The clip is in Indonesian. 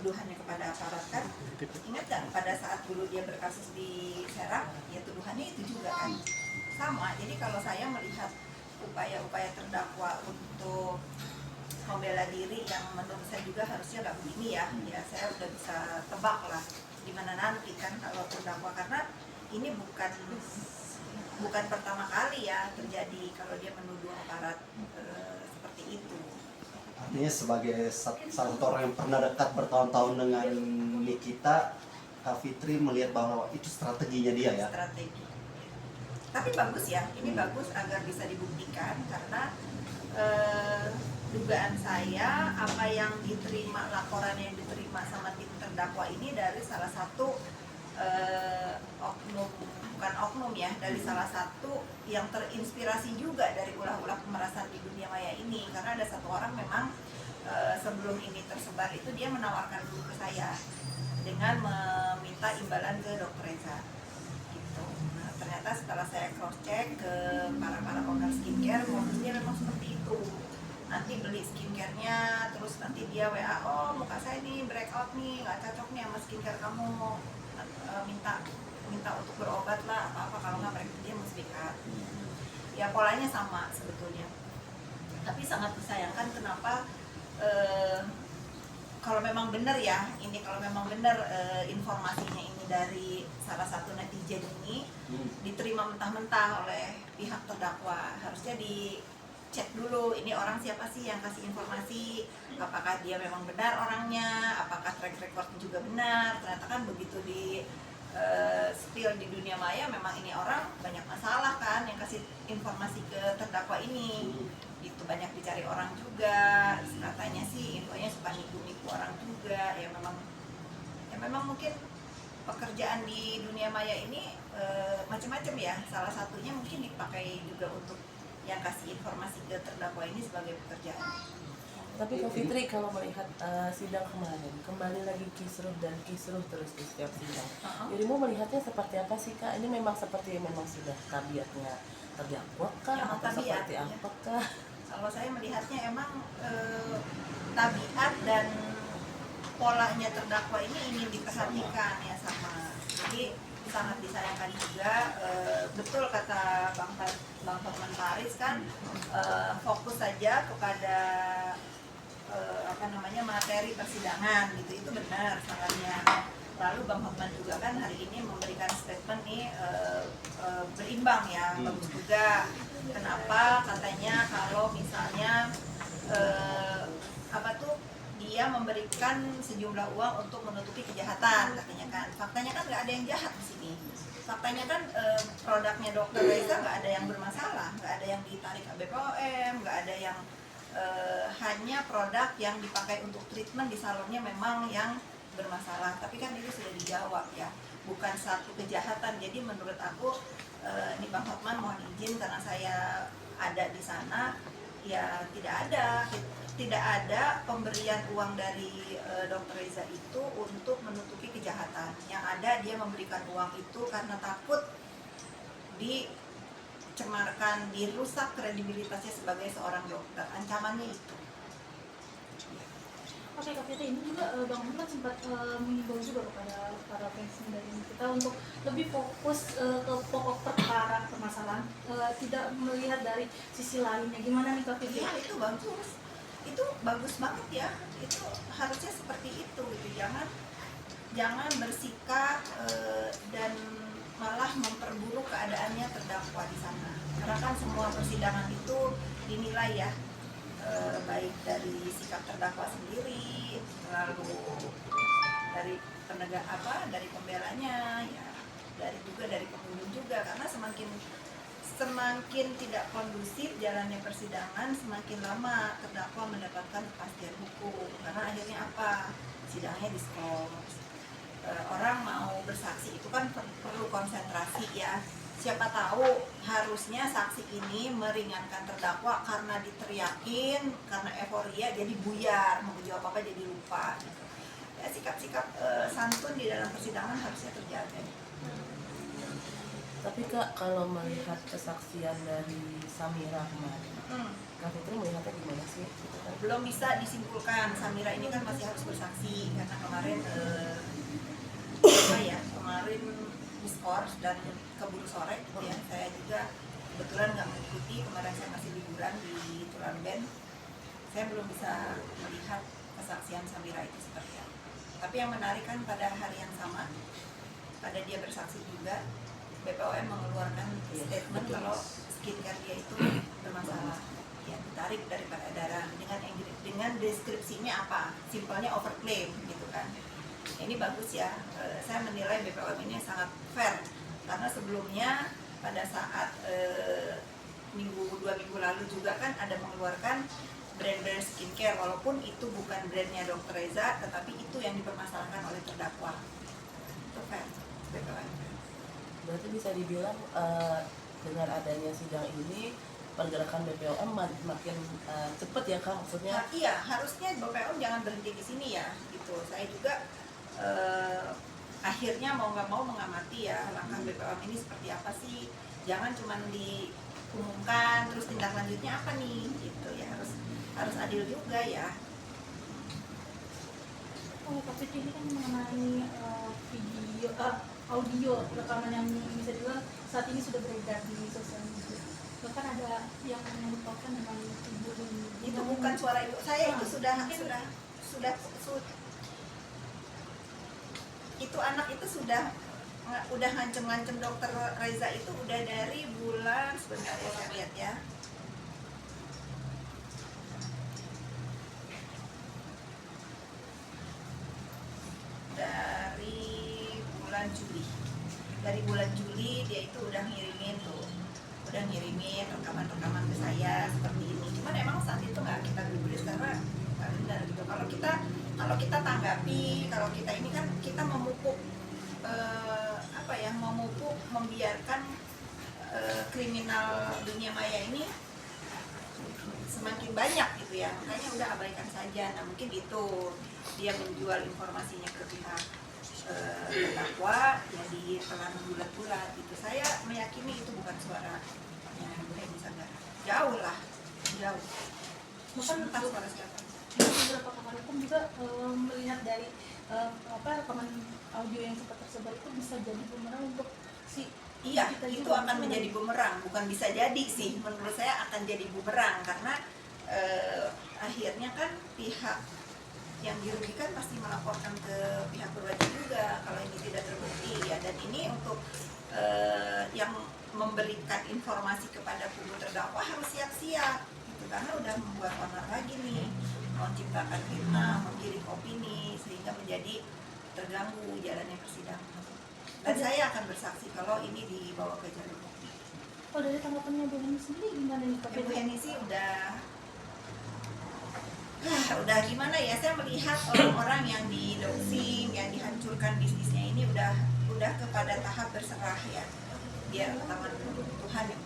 tuduhannya kepada aparat kan. Ingat nggak pada saat dulu dia berkasus di Serang, ya tuduhannya itu juga kan sama. Jadi kalau saya melihat upaya-upaya terdakwa untuk membela diri yang menurut saya juga harusnya nggak begini ya, ya saya udah bisa tebak lah gimana nanti kan kalau terdakwa, karena ini bukan pertama kali ya terjadi kalau dia menuduh aparat seperti itu. Artinya sebagai salah satu orang yang pernah dekat bertahun-tahun dengan Nikita, Kak Fitri melihat bahwa itu strateginya dia ya? Strategi. Tapi bagus ya, ini bagus agar bisa dibuktikan karena dugaan saya apa yang diterima, laporan yang diterima sama tim terdakwa ini dari salah satu oknum, bukan oknum ya, dari salah satu yang terinspirasi juga dari ulah-ulah pemerasan di dunia maya ini. Karena ada satu orang memang sebelum ini tersebar itu dia menawarkan dulu ke saya dengan meminta imbalan ke Dr. Reza gitu. Nah, ternyata setelah saya cross check ke para owner skincare, modusnya memang seperti itu. Nanti beli skincare-nya, terus nanti dia WA, oh muka saya nih breakout nih, nggak cocok nih sama skincare kamu, minta untuk berobat lah, apa kalau nggak mereka dia musbikat. Ya polanya sama sebetulnya, tapi sangat disayangkan kenapa kalau memang benar ya ini, kalau memang benar informasinya ini dari salah satu netizen ini diterima mentah-mentah oleh pihak terdakwa, harusnya dicek dulu ini orang siapa sih yang kasih informasi, apakah dia memang benar orangnya, apakah track recordnya juga benar. Ternyata kan begitu di spill di dunia maya memang ini orang banyak masalah kan yang kasih informasi ke terdakwa ini. Itu banyak dicari orang juga, katanya sih infonya suka nipu-nipu orang juga. Ya memang mungkin pekerjaan di dunia maya ini macam-macam ya. Salah satunya mungkin dipakai juga untuk yang kasih informasi ke terdakwa ini sebagai pekerjaan. Tapi Kak Fitri kalau melihat sidang kemarin, kembali lagi kisruh dan kisruh terus di setiap sidang. Jadi mau melihatnya seperti apa sih Kak? Ini memang seperti memang sudah tabiatnya terdakwa kah? Ya, atau seperti apakah? Kalau saya melihatnya emang tabiat dan polanya terdakwa ini ingin diperhatikan ya sama. Jadi sangat disayangkan juga, betul kata Bang Hotman Paris kan, fokus saja kepada materi persidangan gitu, itu benar salahnya. Lalu Bang Hotman juga kan hari ini memberikan statement nih berimbang ya, bagus juga. Kenapa katanya kalau misalnya dia memberikan sejumlah uang untuk menutupi kejahatan katanya kan. Faktanya kan nggak ada yang jahat di sini. Faktanya kan produknya Dr. Reza nggak ada yang bermasalah, nggak ada yang ditarik BPOM, nggak ada yang hanya produk yang dipakai untuk treatment di salonnya memang yang bermasalah. Tapi kan itu sudah dijawab ya, bukan satu kejahatan. Jadi menurut aku ini Bang Hotman mohon izin karena saya ada di sana, ya tidak ada pemberian uang dari Dr. Reza itu untuk menutupi kejahatan. Yang ada dia memberikan uang itu karena takut dicemarkan, dirusak kredibilitasnya sebagai seorang dokter. Ancamannya itu. Oke Kak Fitri, ini juga Bang Hotman sempat mengimbau juga kepada para fans dari kita untuk lebih fokus ke pokok perkara permasalahan, tidak melihat dari sisi lainnya. Gimana nih Kak Fitri? Ya itu bagus. Itu bagus banget ya, itu harusnya seperti itu gitu. Jangan bersikap dan malah memperburuk keadaannya terdakwa di sana, karena kan semua persidangan itu dinilai ya, baik dari sikap terdakwa sendiri, lalu dari dari pembelanya ya, dari pengunjung juga, karena semakin tidak kondusif jalannya persidangan, semakin lama terdakwa mendapatkan kepastian hukum. Karena akhirnya apa? Sidangnya diskors. Orang mau bersaksi itu kan perlu konsentrasi ya. Siapa tahu harusnya saksi ini meringankan terdakwa karena diteriakin, karena euforia jadi buyar, mau jawab apa jadi lupa. Ya sikap-sikap santun di dalam persidangan harusnya terjaga. Tapi Kak, kalau melihat kesaksian dari Samira kemarin, Mm-mm. Kak Fitri melihatnya gimana sih? Gitu kan. Belum bisa disimpulkan. Samira ini kan masih harus bersaksi karena kemarin kemarin diskors dan keburu sore gitu ya. Saya juga kebetulan nggak mengikuti, kemarin saya masih liburan di Tulamben. Saya belum bisa melihat kesaksian Samira itu seperti apa. Tapi yang menarik kan pada hari yang sama, pada dia bersaksi juga, BPOM mengeluarkan statement kalau skincare dia itu bermasalah, ya ditarik dari peredaran dengan deskripsinya apa, simpelnya overclaim gitu kan. Ini bagus ya. Saya menilai BPOM ini sangat fair karena sebelumnya pada saat 2 minggu lalu juga kan ada mengeluarkan brand-brand skincare, walaupun itu bukan brandnya Dr. Reza, tetapi itu yang dipermasalahkan oleh terdakwa. Itu fair BPOM. Berarti bisa dibilang dengan adanya sidang ini pergerakan BPOM makin cepat ya Kak, maksudnya? Nah, iya, harusnya BPOM jangan berhenti di sini ya, gitu. Saya juga akhirnya mau nggak mau mengamati ya langkah BPOM ini seperti apa sih. Jangan cuma diumumkan, terus tindak lanjutnya apa nih, gitu ya, harus adil juga ya. Oh, topik ini kan mengenai audio rekaman yang bisa dibilang saat ini sudah beredar di sosial media. Bahkan ada yang merupakan dengan ibu Itu bukan suara ibu saya, itu sudah itu anak itu udah ngancem-ngancem Dokter Reza itu udah dari bulan, sebentar ya saya lihat ya, dari bulan Juli dia itu udah ngirimin rekaman-rekaman ke saya seperti ini. Cuman emang saat itu nggak kita gubris karena nggak benar gitu. Kalau kita tanggapi, kalau kita ini kan kita memupuk membiarkan kriminal dunia maya ini semakin banyak gitu ya, makanya udah abaikan saja. Nah mungkin itu dia menjual informasinya ke pihak terdakwa, jadi telan bulat-bulat gitu. Saya meyakini itu bukan suara Bu Heni Sagara, jauh. Bahkan entah suara siapa. beberapa pakar hukum juga melihat dari rekaman audio yang sempat tersebar itu bisa jadi bumerang untuk si Iya, kita itu juga. akan menjadi bumerang, bukan bisa jadi sih. Menurut saya akan jadi bumerang karena akhirnya kan pihak yang dirugikan pasti melaporkan ke pihak berwajib juga kalau ini tidak terbukti ya. Dan ini untuk yang memberikan informasi kepada kubu terdakwa harus siap-siap gitu, karena udah membuat onar lagi nih, menciptakan fitnah, menggiring opini sehingga menjadi terganggu jalannya persidangan. Dan saya akan bersaksi kalau ini dibawa ke jalur hukum. Oh, dari tanggapannya Bu Heni sendiri gimana nih Pak? Bu Heni sih udah gimana ya, saya melihat orang-orang yang didoxing, yang dihancurkan bisnisnya ini udah kepada tahap berserah ya, biar tangan Tuhan yang